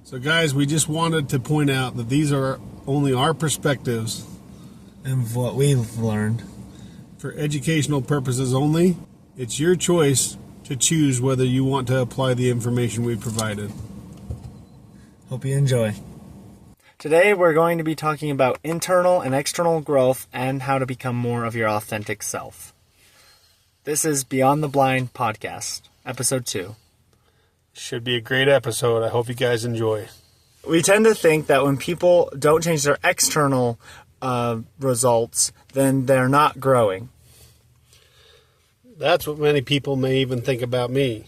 So guys, we just wanted to point out that these are only our perspectives and what we've learned. For educational purposes only. It's your choice to choose whether you want to apply the information we provided. Hope you enjoy. Today we're going to be talking about internal and external growth and how to become more of your authentic self. This is Beyond the Blind Podcast, Episode 2. Should be a great episode. I hope you guys enjoy. We tend to think that when people don't change their external results, then they're not growing. That's what many people may even think about me.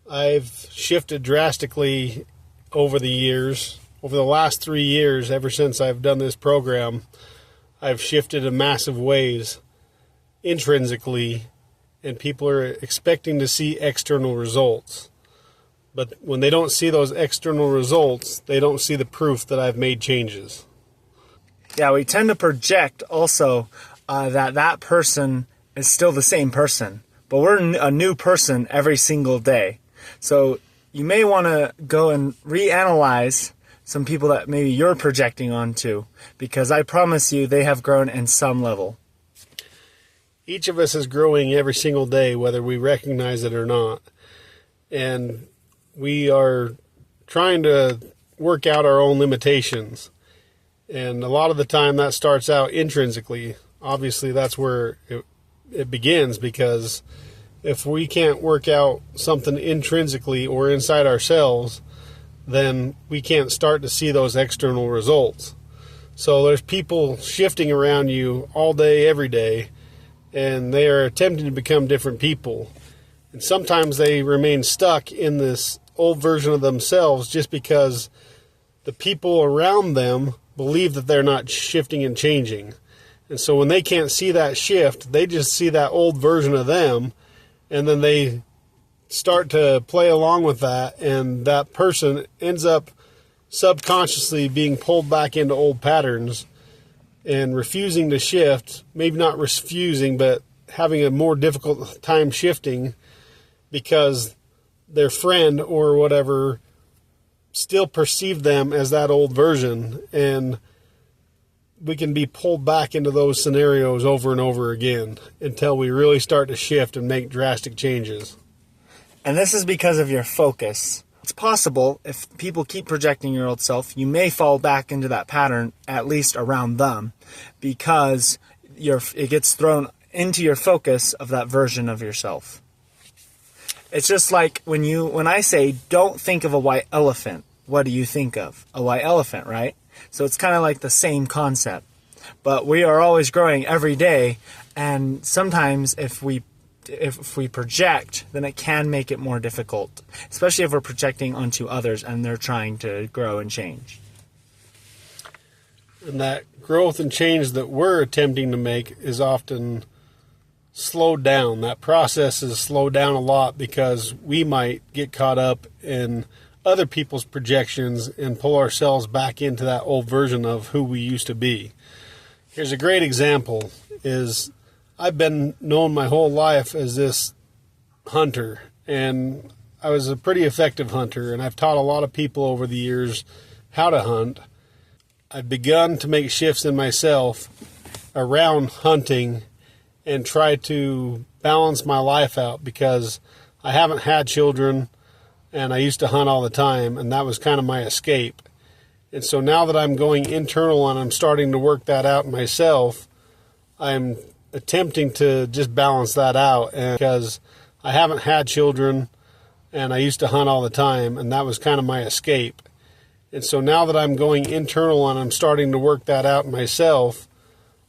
I've shifted drastically over the years. Over the last 3 years, ever since I've done this program, I've shifted in massive ways, intrinsically, and people are expecting to see external results. But when they don't see those external results, they don't see the proof that I've made changes. Yeah, we tend to project also that person is still the same person, but we're a new person every single day. So you may want to go and reanalyze some people that maybe you're projecting onto, because I promise you they have grown in some level. Each of us is growing every single day, whether we recognize it or not. And we are trying to work out our own limitations. And a lot of the time that starts out intrinsically. Obviously, that's where it begins, because if we can't work out something intrinsically or inside ourselves, then we can't start to see those external results. So there's people shifting around you all day, every day, and they are attempting to become different people. And sometimes they remain stuck in this old version of themselves just because the people around them believe that they're not shifting and changing. And so when they can't see that shift, they just see that old version of them, and then they start to play along with that, and that person ends up subconsciously being pulled back into old patterns and refusing to shift, maybe not refusing, but having a more difficult time shifting because their friend or whatever still perceived them as that old version, and we can be pulled back into those scenarios over and over again until we really start to shift and make drastic changes. And this is because of your focus. It's possible, if people keep projecting your old self, you may fall back into that pattern, at least around them, because it gets thrown into your focus of that version of yourself. It's just like when I say, don't think of a white elephant, what do you think of? A white elephant, right? So it's kind of like the same concept. But we are always growing every day, and sometimes if we project, then it can make it more difficult, especially if we're projecting onto others and they're trying to grow and change. And that growth and change that we're attempting to make is often slowed down. That process is slowed down a lot because we might get caught up in other people's projections and pull ourselves back into that old version of who we used to be. Here's a great example is I've been known my whole life as this hunter, and I was a pretty effective hunter, and I've taught a lot of people over the years how to hunt. I've begun to make shifts in myself around hunting and try to balance my life out, because I haven't had children and I used to hunt all the time, and that was kind of my escape. And so now that I'm going internal and I'm starting to work that out myself, I'm attempting to just balance that out, and because I haven't had children and I used to hunt all the time, and that was kind of my escape. And so now that I'm going internal and I'm starting to work that out myself,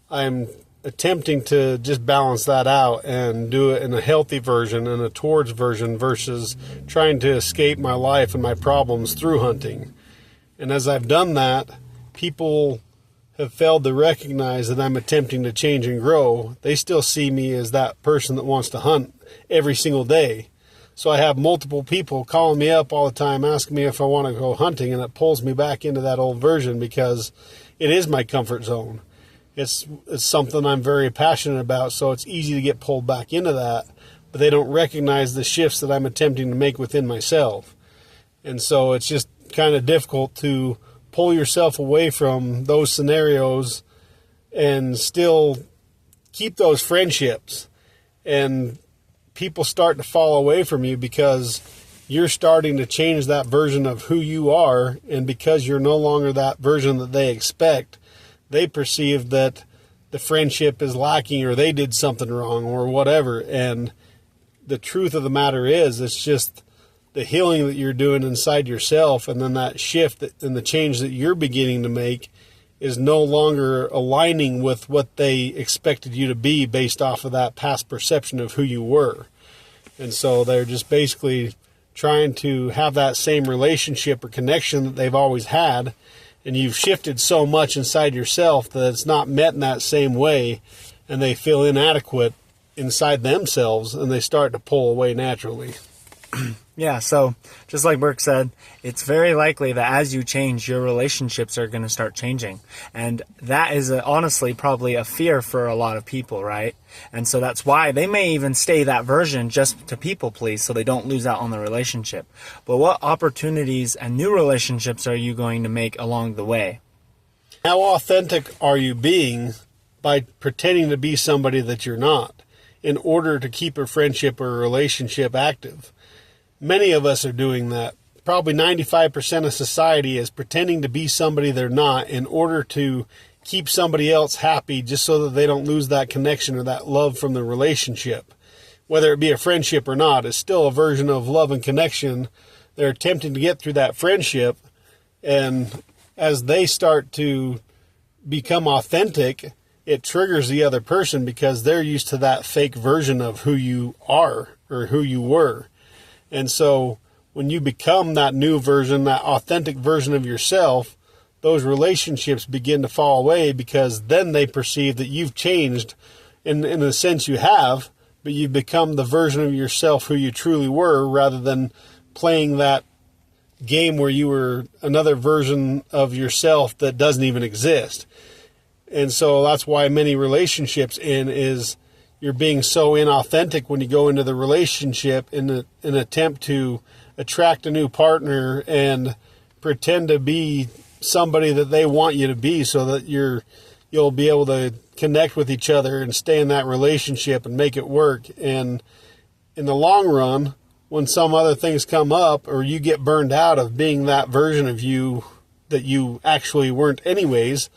I'm attempting to just balance that out and do it in a healthy version and a towards version versus trying to escape my life and my problems through hunting. And as I've done that, people have failed to recognize that I'm attempting to change and grow. They still see me as that person that wants to hunt every single day. So I have multiple people calling me up all the time asking me if I want to go hunting, and it pulls me back into that old version because it is my comfort zone. It's something I'm very passionate about, so it's easy to get pulled back into that, but they don't recognize the shifts that I'm attempting to make within myself. And so it's just kind of difficult to pull yourself away from those scenarios and still keep those friendships. And people start to fall away from you because you're starting to change that version of who you are, and because you're no longer that version that they expect, they perceive that the friendship is lacking or they did something wrong or whatever. And the truth of the matter is, it's just the healing that you're doing inside yourself, and then that shift and the change that you're beginning to make is no longer aligning with what they expected you to be based off of that past perception of who you were. And so they're just basically trying to have that same relationship or connection that they've always had, and you've shifted so much inside yourself that it's not met in that same way, and they feel inadequate inside themselves, and they start to pull away naturally. Yeah, so just like Burke said, it's very likely that as you change, your relationships are going to start changing. And that is honestly probably a fear for a lot of people, right? And so that's why they may even stay that version just to people please so they don't lose out on the relationship. But what opportunities and new relationships are you going to make along the way? How authentic are you being by pretending to be somebody that you're not in order to keep a friendship or a relationship active? Many of us are doing that. Probably 95% of society is pretending to be somebody they're not in order to keep somebody else happy, just so that they don't lose that connection or that love from the relationship. Whether it be a friendship or not, it's still a version of love and connection. They're attempting to get through that friendship, and as they start to become authentic, it triggers the other person because they're used to that fake version of who you are or who you were. And so when you become that new version, that authentic version of yourself, those relationships begin to fall away because then they perceive that you've changed in a sense you have, but you've become the version of yourself who you truly were, rather than playing that game where you were another version of yourself that doesn't even exist. And so that's why many relationships is you're being so inauthentic when you go into the relationship in an attempt to attract a new partner and pretend to be somebody that they want you to be, so that you'll be able to connect with each other and stay in that relationship and make it work. And in the long run, when some other things come up or you get burned out of being that version of you that you actually weren't anyways,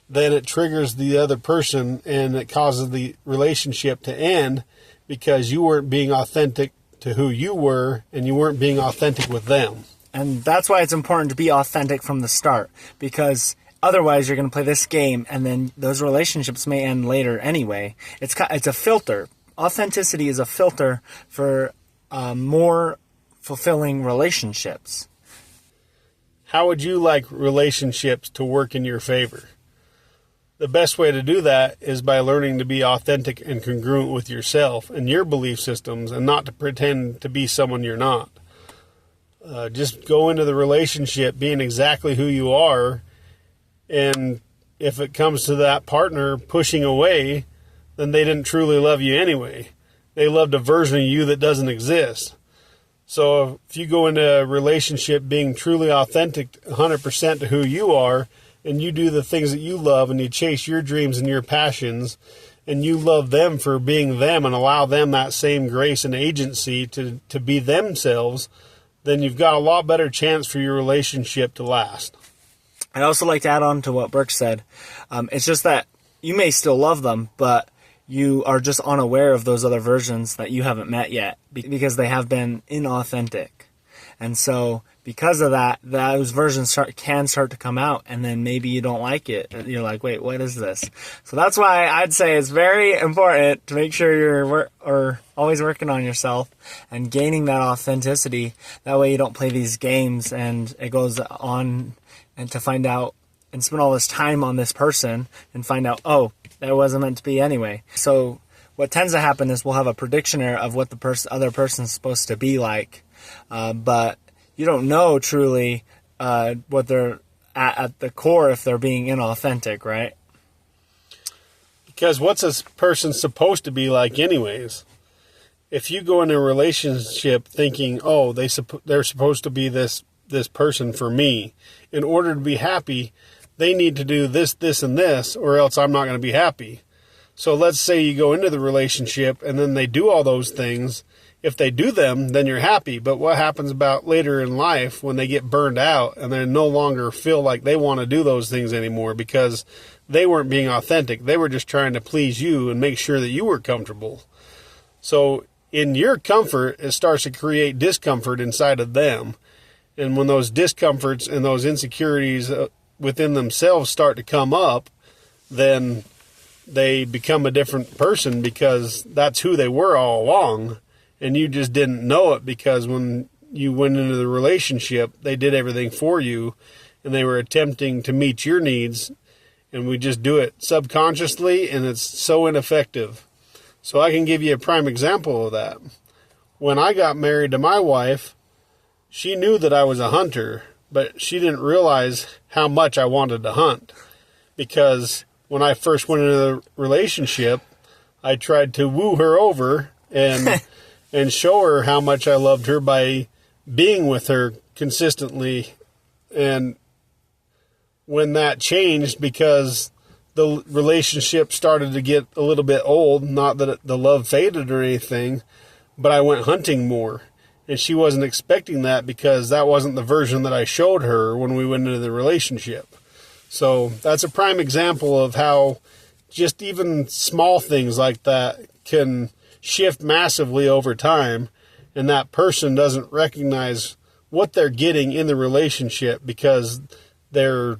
then it triggers the other person and it causes the relationship to end because you weren't being authentic to who you were and you weren't being authentic with them. And that's why it's important to be authentic from the start, because otherwise you're going to play this game and then those relationships may end later anyway. It's a filter. Authenticity is a filter for more fulfilling relationships. How would you like relationships to work in your favor? The best way to do that is by learning to be authentic and congruent with yourself and your belief systems, and not to pretend to be someone you're not. Just go into the relationship being exactly who you are, and if it comes to that partner pushing away, then they didn't truly love you anyway. They loved a version of you that doesn't exist. So if you go into a relationship being truly authentic 100% to who you are, and you do the things that you love, and you chase your dreams and your passions, and you love them for being them and allow them that same grace and agency to be themselves, then you've got a lot better chance for your relationship to last. I'd also like to add on to what Burke said. It's just that you may still love them, but you are just unaware of those other versions that you haven't met yet because they have been inauthentic. And so because of that, those versions can start to come out, and then maybe you don't like it. You're like, wait, what is this? So that's why I'd say it's very important to make sure you're always working on yourself and gaining that authenticity. That way you don't play these games and it goes on and to find out and spend all this time on this person and find out, oh, that wasn't meant to be anyway. So what tends to happen is we'll have a prediction error of what the other person's supposed to be like. But you don't know truly what they're at the core if they're being inauthentic, right? Because what's a person supposed to be like anyways? If you go into a relationship thinking, oh, they're supposed to be this this person for me. In order to be happy, they need to do this, this, and this, or else I'm not going to be happy. So let's say you go into the relationship and then they do all those things. If they do them, then you're happy. But what happens about later in life when they get burned out and they no longer feel like they want to do those things anymore because they weren't being authentic. They were just trying to please you and make sure that you were comfortable. So in your comfort, it starts to create discomfort inside of them. And when those discomforts and those insecurities within themselves start to come up, then they become a different person because that's who they were all along. And you just didn't know it because when you went into the relationship, they did everything for you and they were attempting to meet your needs. And we just do it subconsciously and it's so ineffective. So I can give you a prime example of that. When I got married to my wife, she knew that I was a hunter, but she didn't realize how much I wanted to hunt. Because when I first went into the relationship, I tried to woo her over and and show her how much I loved her by being with her consistently. And when that changed, because the relationship started to get a little bit old, not that the love faded or anything, but I went hunting more. And she wasn't expecting that because that wasn't the version that I showed her when we went into the relationship. So that's a prime example of how just even small things like that can shift massively over time, and that person doesn't recognize what they're getting in the relationship because they're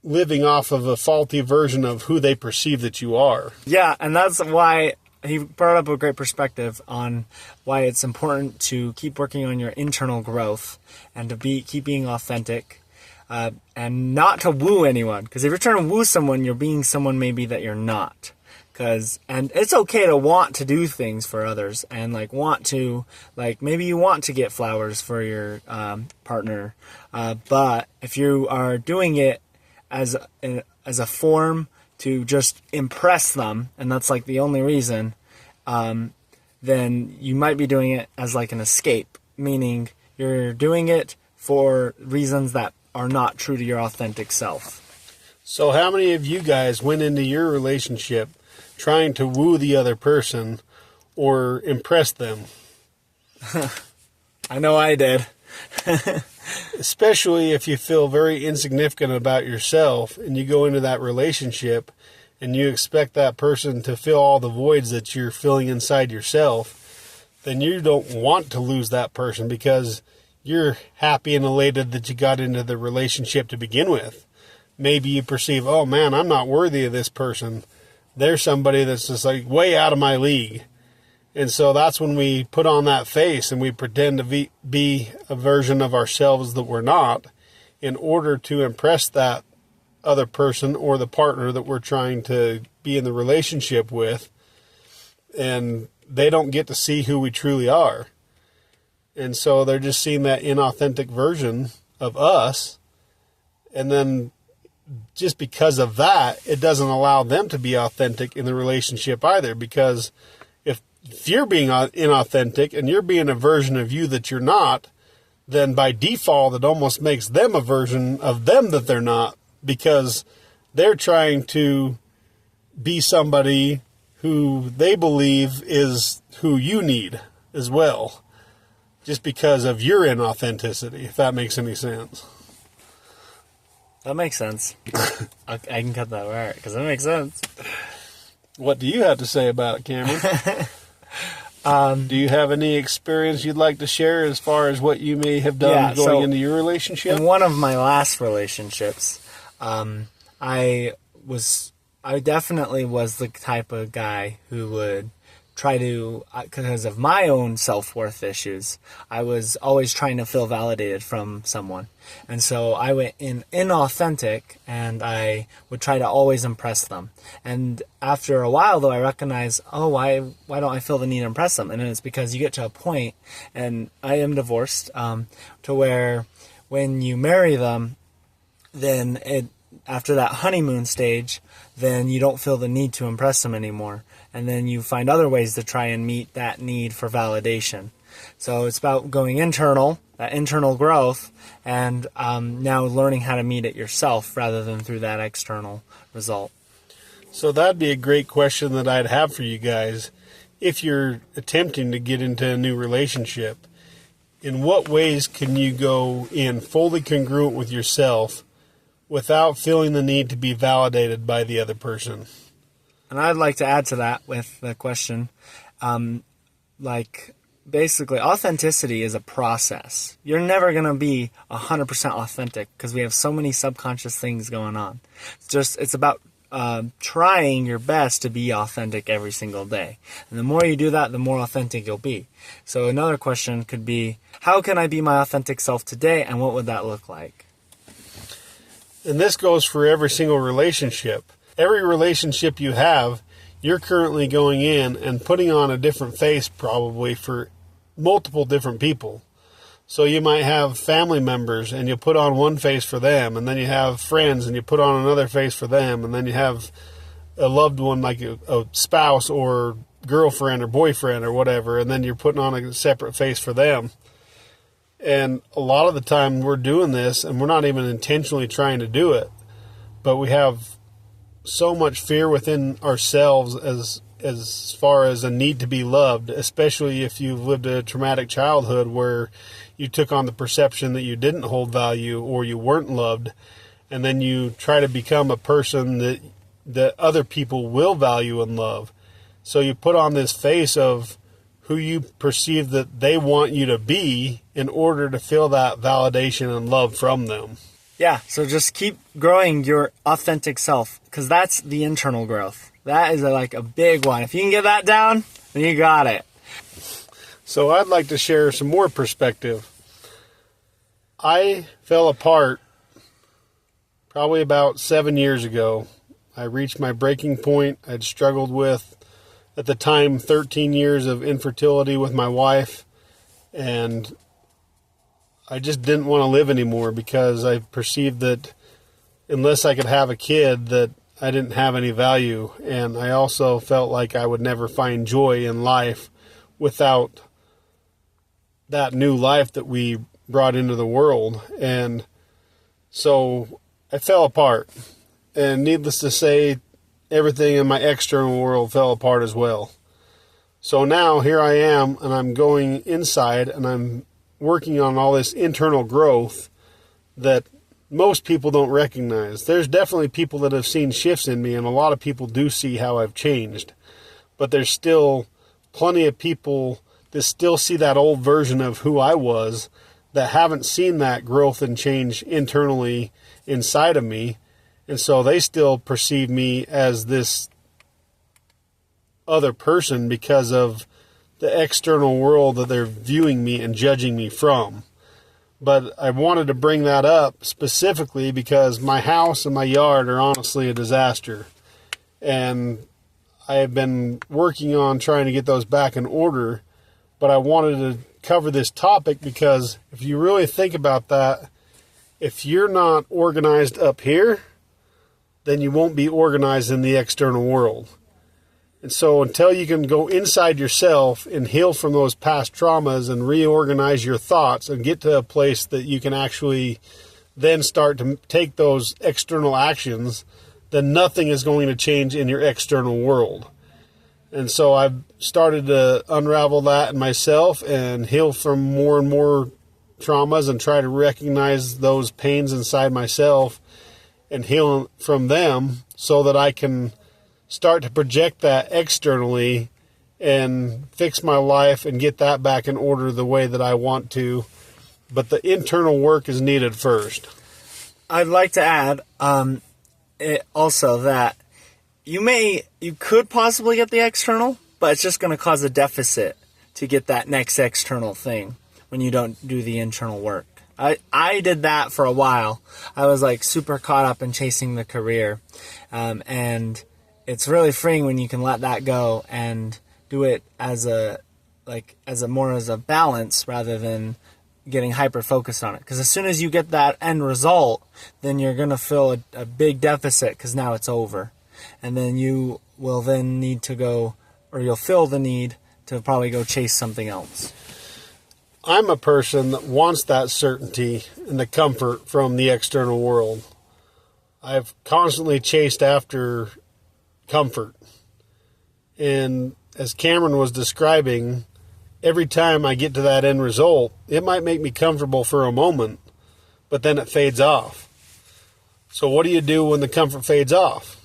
living off of a faulty version of who they perceive that you are. Yeah, and that's why he brought up a great perspective on why it's important to keep working on your internal growth and to keep being authentic and not to woo anyone. Because if you're trying to woo someone, you're being someone maybe that you're not. And it's okay to want to do things for others and maybe you want to get flowers for your partner. But if you are doing it as a form to just impress them, and that's like the only reason, then you might be doing it as like an escape, meaning you're doing it for reasons that are not true to your authentic self. So how many of you guys went into your relationship trying to woo the other person or impress them? I know I did. Especially if you feel very insignificant about yourself and you go into that relationship and you expect that person to fill all the voids that you're filling inside yourself, then you don't want to lose that person because you're happy and elated that you got into the relationship to begin with. Maybe you perceive, oh man, I'm not worthy of this person. They're somebody that's just like way out of my league. And so that's when we put on that face and we pretend to be a version of ourselves that we're not in order to impress that other person or the partner that we're trying to be in the relationship with. And they don't get to see who we truly are. And so they're just seeing that inauthentic version of us. And then just because of that, it doesn't allow them to be authentic in the relationship either. Because if you're being inauthentic and you're being a version of you that you're not, then by default, it almost makes them a version of them that they're not, because they're trying to be somebody who they believe is who you need as well, just because of your inauthenticity, if that makes any sense. That makes sense. I can cut that right because that makes sense. What do you have to say about it, Cameron? Do you have any experience you'd like to share as far as what you may have done going into your relationship? In one of my last relationships, I definitely was the type of guy who would try to, because of my own self-worth issues, I was always trying to feel validated from someone. And so I went inauthentic, and I would try to always impress them. And after a while, though, I recognized, why don't I feel the need to impress them? And it's because you get to a point, and I am divorced, to where when you marry them, then after that honeymoon stage, then you don't feel the need to impress them anymore. And then you find other ways to try and meet that need for validation. So it's about going internal, that internal growth, and now learning how to meet it yourself rather than through that external result. So that'd be a great question that I'd have for you guys. If you're attempting to get into a new relationship, in what ways can you go in fully congruent with yourself without feeling the need to be validated by the other person? And I'd like to add to that with the question, basically, authenticity is a process. You're never going to be 100% authentic because we have so many subconscious things going on. It's about trying your best to be authentic every single day. And the more you do that, the more authentic you'll be. So another question could be, how can I be my authentic self today, and what would that look like? And this goes for every single relationship. Every relationship you have, you're currently going in and putting on a different face probably for multiple different people. So you might have family members and you put on one face for them, and then you have friends and you put on another face for them, and then you have a loved one like a spouse or girlfriend or boyfriend or whatever, and then you're putting on a separate face for them. And a lot of the time we're doing this and we're not even intentionally trying to do it, but we have so much fear within ourselves as far as a need to be loved, especially if you've lived a traumatic childhood where you took on the perception that you didn't hold value or you weren't loved, and then you try to become a person that other people will value and love. So you put on this face of who you perceive that they want you to be in order to feel that validation and love from them. Yeah, so just keep growing your authentic self, because that's the internal growth. That is a big one. If you can get that down, then you got it. So I'd like to share some more perspective. I fell apart probably about 7 years ago. I reached my breaking point. I'd struggled with, at the time, 13 years of infertility with my wife, and I just didn't want to live anymore because I perceived that unless I could have a kid, that I didn't have any value. And I also felt like I would never find joy in life without that new life that we brought into the world. And so I fell apart. And needless to say, everything in my external world fell apart as well. So now here I am, and I'm going inside, and I'm working on all this internal growth that most people don't recognize. There's definitely people that have seen shifts in me, and a lot of people do see how I've changed. But there's still plenty of people that still see that old version of who I was that haven't seen that growth and change internally inside of me. And so they still perceive me as this other person because of the external world that they're viewing me and judging me from. But I wanted to bring that up specifically because my house and my yard are honestly a disaster. And I have been working on trying to get those back in order. But I wanted to cover this topic because if you really think about that, if you're not organized up here, then you won't be organized in the external world. And so until you can go inside yourself and heal from those past traumas and reorganize your thoughts and get to a place that you can actually then start to take those external actions, then nothing is going to change in your external world. And so I've started to unravel that in myself and heal from more and more traumas and try to recognize those pains inside myself and heal from them so that I can start to project that externally and fix my life and get that back in order the way that I want to. But the internal work is needed first. I'd like to add also that you could possibly get the external, but it's just going to cause a deficit to get that next external thing when you don't do the internal work. I did that for a while. I was super caught up in chasing the career, and it's really freeing when you can let that go and do it as a balance rather than getting hyper focused on it. Because as soon as you get that end result, then you're going to feel a big deficit because now it's over. And then you will then need to go, or you'll feel the need to probably go chase something else. I'm a person that wants that certainty and the comfort from the external world. I've constantly chased after comfort. And as Cameron was describing, every time I get to that end result, it might make me comfortable for a moment, but then it fades off. So what do you do when the comfort fades off?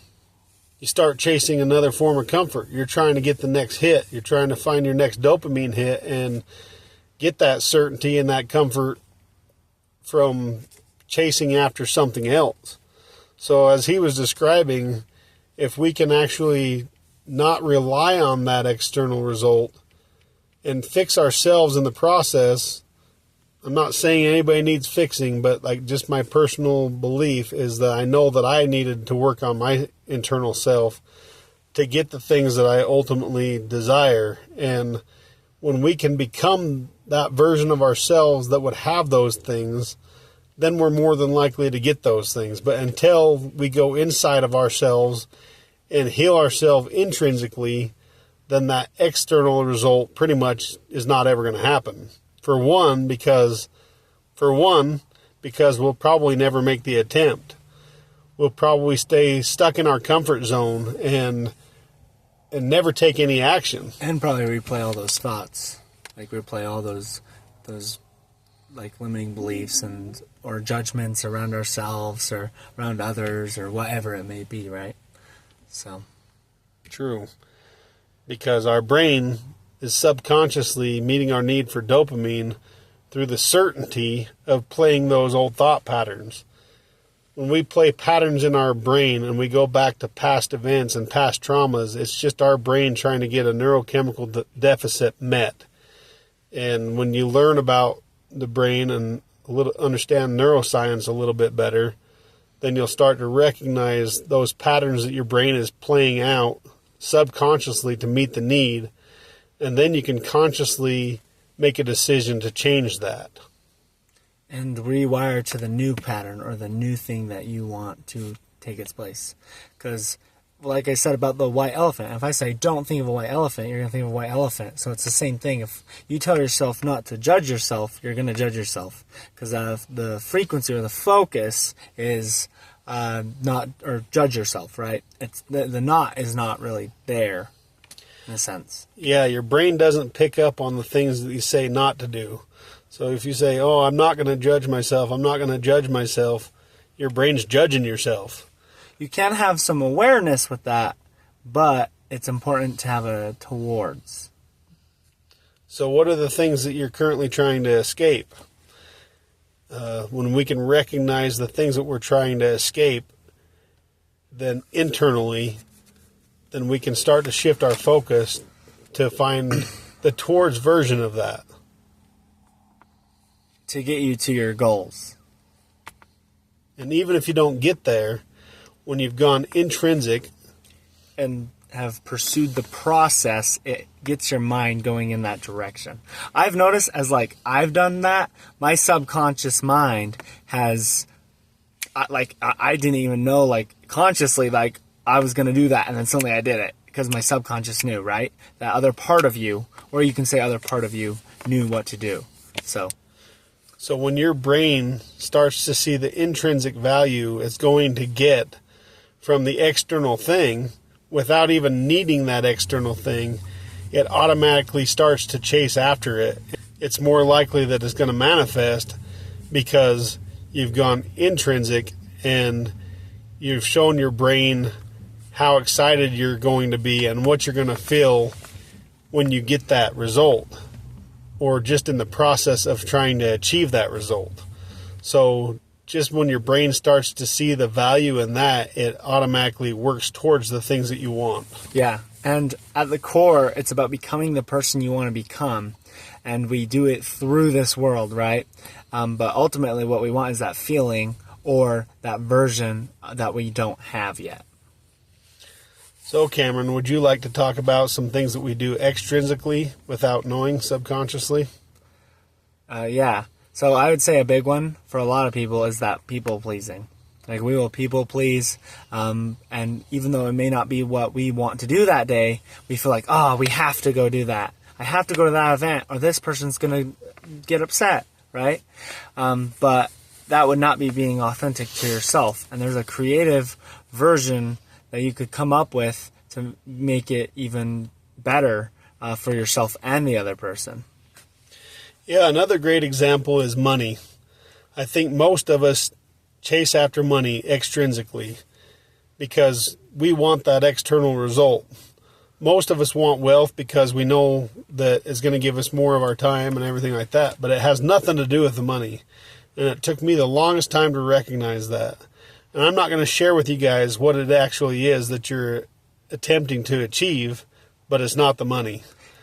You start chasing another form of comfort. You're trying to get the next hit. You're trying to find your next dopamine hit and get that certainty and that comfort from chasing after something else. So as he was describing, if we can actually not rely on that external result and fix ourselves in the process, I'm not saying anybody needs fixing, but like just my personal belief is that I know that I needed to work on my internal self to get the things that I ultimately desire. And when we can become that version of ourselves that would have those things, then we're more than likely to get those things. But until we go inside of ourselves and heal ourselves intrinsically, then that external result pretty much is not ever going to happen. For one, because we'll probably never make the attempt. We'll probably stay stuck in our comfort zone and never take any action. And probably replay all those thoughts. Like replay all those like limiting beliefs and or judgments around ourselves or around others or whatever it may be, right? So true. Because our brain is subconsciously meeting our need for dopamine through the certainty of playing those old thought patterns. When we play patterns in our brain and we go back to past events and past traumas, it's just our brain trying to get a neurochemical deficit met. And when you learn about the brain and understand neuroscience a little bit better, then you'll start to recognize those patterns that your brain is playing out subconsciously to meet the need. And then you can consciously make a decision to change that. And rewire to the new pattern or the new thing that you want to take its place. Because, like I said about the white elephant, if I say don't think of a white elephant, you're going to think of a white elephant. So it's the same thing. If you tell yourself not to judge yourself, you're going to judge yourself. Because the frequency or the focus is not, or judge yourself, right? It's the not is not really there in a sense. Yeah, your brain doesn't pick up on the things that you say not to do. So if you say, oh, I'm not going to judge myself, your brain's judging yourself. You can have some awareness with that, but it's important to have a towards. So what are the things that you're currently trying to escape? When we can recognize the things that we're trying to escape, then internally, then we can start to shift our focus to find the towards version of that. To get you to your goals. And even if you don't get there, when you've gone intrinsic and have pursued the process, it gets your mind going in that direction. I've noticed as I've done that, my subconscious mind has, I didn't even know consciously I was going to do that, and then suddenly I did it because my subconscious knew, right? That other part of you, or you can say other part of you, knew what to do. So when your brain starts to see the intrinsic value it's going to get from the external thing, without even needing that external thing, it automatically starts to chase after it. It's more likely that it's going to manifest because you've gone intrinsic and you've shown your brain how excited you're going to be and what you're going to feel when you get that result, or just in the process of trying to achieve that result. So just when your brain starts to see the value in that, it automatically works towards the things that you want. Yeah, and at the core, it's about becoming the person you want to become. And we do it through this world, right? But ultimately what we want is that feeling or that version that we don't have yet. So Cameron, would you like to talk about some things that we do extrinsically without knowing subconsciously? Yeah. So I would say a big one for a lot of people is that people pleasing. We will people please, and even though it may not be what we want to do that day, we feel like, oh, we have to go do that. I have to go to that event, or this person's going to get upset, right? But that would not be being authentic to yourself. And there's a creative version that you could come up with to make it even better for yourself and the other person. Yeah, another great example is money. I think most of us chase after money extrinsically because we want that external result. Most of us want wealth because we know that it's going to give us more of our time and everything like that, but it has nothing to do with the money. And it took me the longest time to recognize that. And I'm not going to share with you guys what it actually is that you're attempting to achieve, but it's not the money.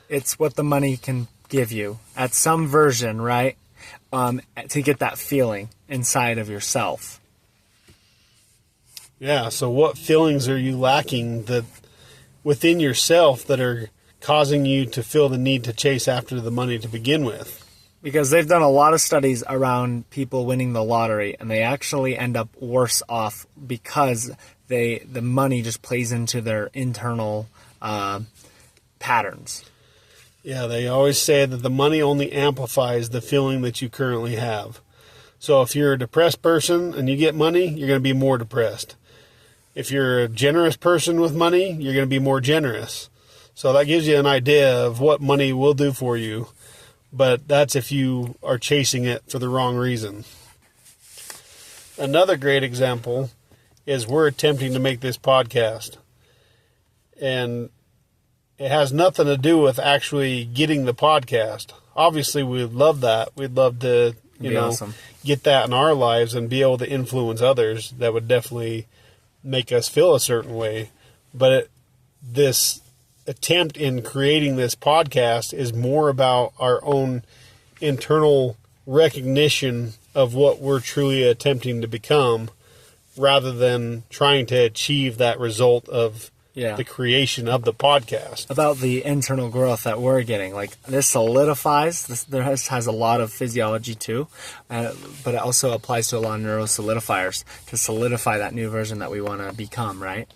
It's what the money can give you at some version, right? To get that feeling inside of yourself. Yeah, so what feelings are you lacking that within yourself that are causing you to feel the need to chase after the money to begin with? Because they've done a lot of studies around people winning the lottery, and they actually end up worse off because the money just plays into their internal patterns. Yeah, they always say that the money only amplifies the feeling that you currently have. So if you're a depressed person and you get money, you're going to be more depressed. If you're a generous person with money, you're going to be more generous. So that gives you an idea of what money will do for you. But that's if you are chasing it for the wrong reason. Another great example is we're attempting to make this podcast. And it has nothing to do with actually getting the podcast. Obviously, we'd love that. We'd love to, Awesome. get that in our lives and be able to influence others. That would definitely make us feel a certain way. But this attempt in creating this podcast is more about our own internal recognition of what we're truly attempting to become rather than trying to achieve that result of the creation of the podcast. About the internal growth that we're getting. Like, this solidifies. There has a lot of physiology too, but it also applies to a lot of neurosolidifiers to solidify that new version that we want to become, right?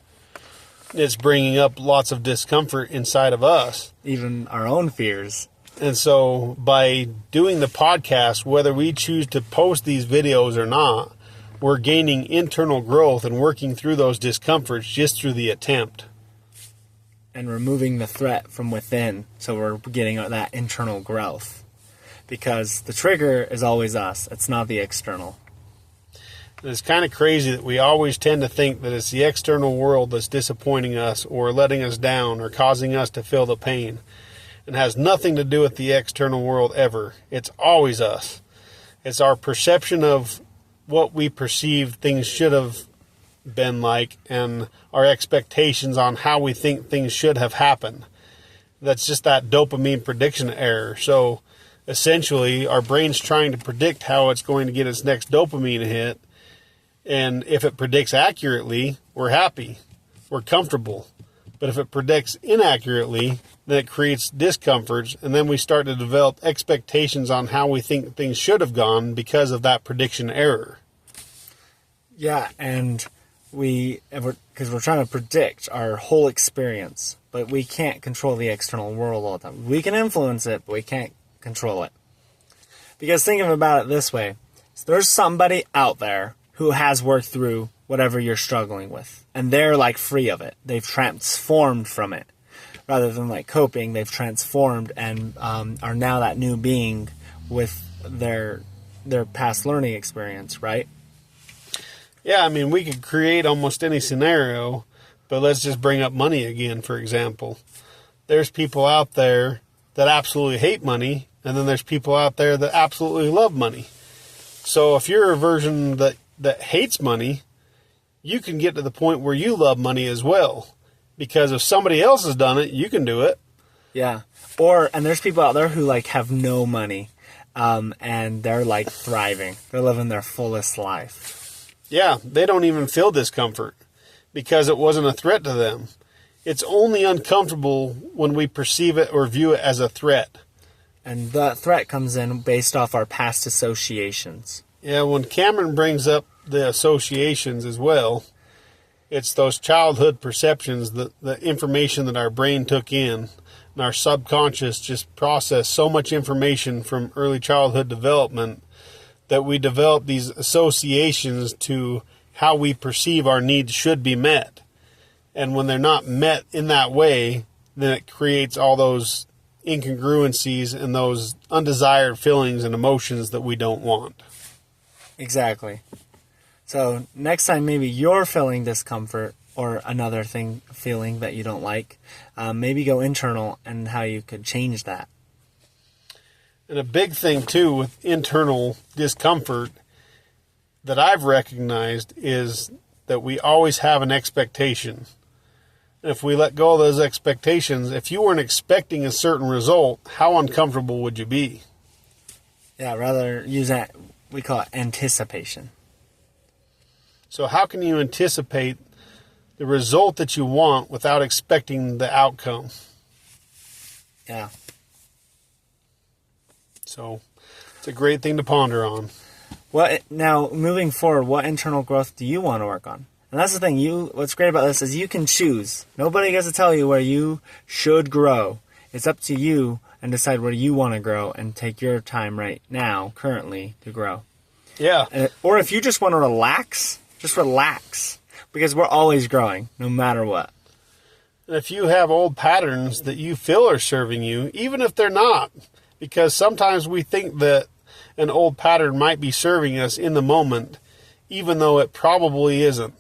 It's bringing up lots of discomfort inside of us. Even our own fears. And so by doing the podcast, whether we choose to post these videos or not, we're gaining internal growth and working through those discomforts just through the attempt. And removing the threat from within, so we're getting that internal growth. Because the trigger is always us. It's not the external. It's kind of crazy that we always tend to think that it's the external world that's disappointing us or letting us down or causing us to feel the pain. It has nothing to do with the external world ever. It's always us. It's our perception of what we perceive things should have been like and our expectations on how we think things should have happened. That's just that dopamine prediction error. So essentially, our brain's trying to predict how it's going to get its next dopamine hit. And if it predicts accurately, we're happy. We're comfortable. But if it predicts inaccurately, then it creates discomforts. And then we start to develop expectations on how we think things should have gone because of that prediction error. Yeah, and because we're trying to predict our whole experience, but we can't control the external world all the time. We can influence it, but we can't control it. Because think about it this way. There's somebody out there who has worked through whatever you're struggling with. And they're like free of it. They've transformed from it. Rather than like coping, they've transformed and are now that new being with their past learning experience, right? Yeah, I mean, we could create almost any scenario, but let's just bring up money again, for example. There's people out there that absolutely hate money, and then there's people out there that absolutely love money. So if you're a version that hates money, you can get to the point where you love money as well. Because if somebody else has done it, you can do it. Yeah. And there's people out there who like have no money, and they're like thriving. They're living their fullest life. Yeah, they don't even feel discomfort because it wasn't a threat to them. It's only uncomfortable when we perceive it or view it as a threat. And that threat comes in based off our past associations. Yeah, when Cameron brings up the associations as well, it's those childhood perceptions, the information that our brain took in and our subconscious just process so much information from early childhood development that we develop these associations to how we perceive our needs should be met. And when they're not met in that way, then it creates all those incongruencies and those undesired feelings and emotions that we don't want. Exactly. So next time maybe you're feeling discomfort or another feeling that you don't like, maybe go internal and how you could change that. And a big thing too with internal discomfort that I've recognized is that we always have an expectation. And if we let go of those expectations, if you weren't expecting a certain result, how uncomfortable would you be? Yeah, rather use that, we call it anticipation. So how can you anticipate the result that you want without expecting the outcome? Yeah. So it's a great thing to ponder on. Now, moving forward, what internal growth do you want to work on? And that's the thing. What's great about this is you can choose. Nobody gets to tell you where you should grow. It's up to you and decide where you want to grow and take your time right now, currently, to grow. Yeah. Or if you just want to relax, just relax. Because we're always growing, no matter what. And if you have old patterns that you feel are serving you, even if they're not, because sometimes we think that an old pattern might be serving us in the moment, even though it probably isn't.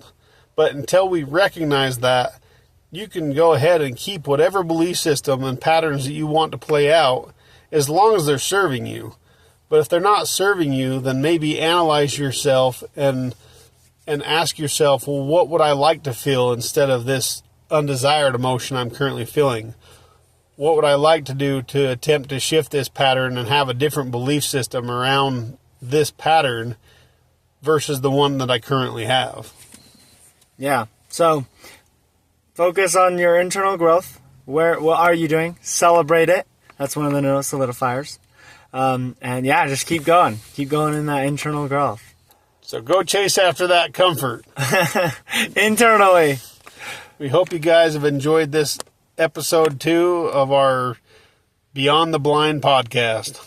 But until we recognize that, you can go ahead and keep whatever belief system and patterns that you want to play out as long as they're serving you. But if they're not serving you, then maybe analyze yourself and ask yourself, well, what would I like to feel instead of this undesired emotion I'm currently feeling? What would I like to do to attempt to shift this pattern and have a different belief system around this pattern versus the one that I currently have? Yeah. So focus on your internal growth. What are you doing? Celebrate it. That's one of the no solidifiers. And yeah, just keep going. Keep going in that internal growth. So go chase after that comfort. Internally. We hope you guys have enjoyed this episode 2 of our Beyond the Blind podcast.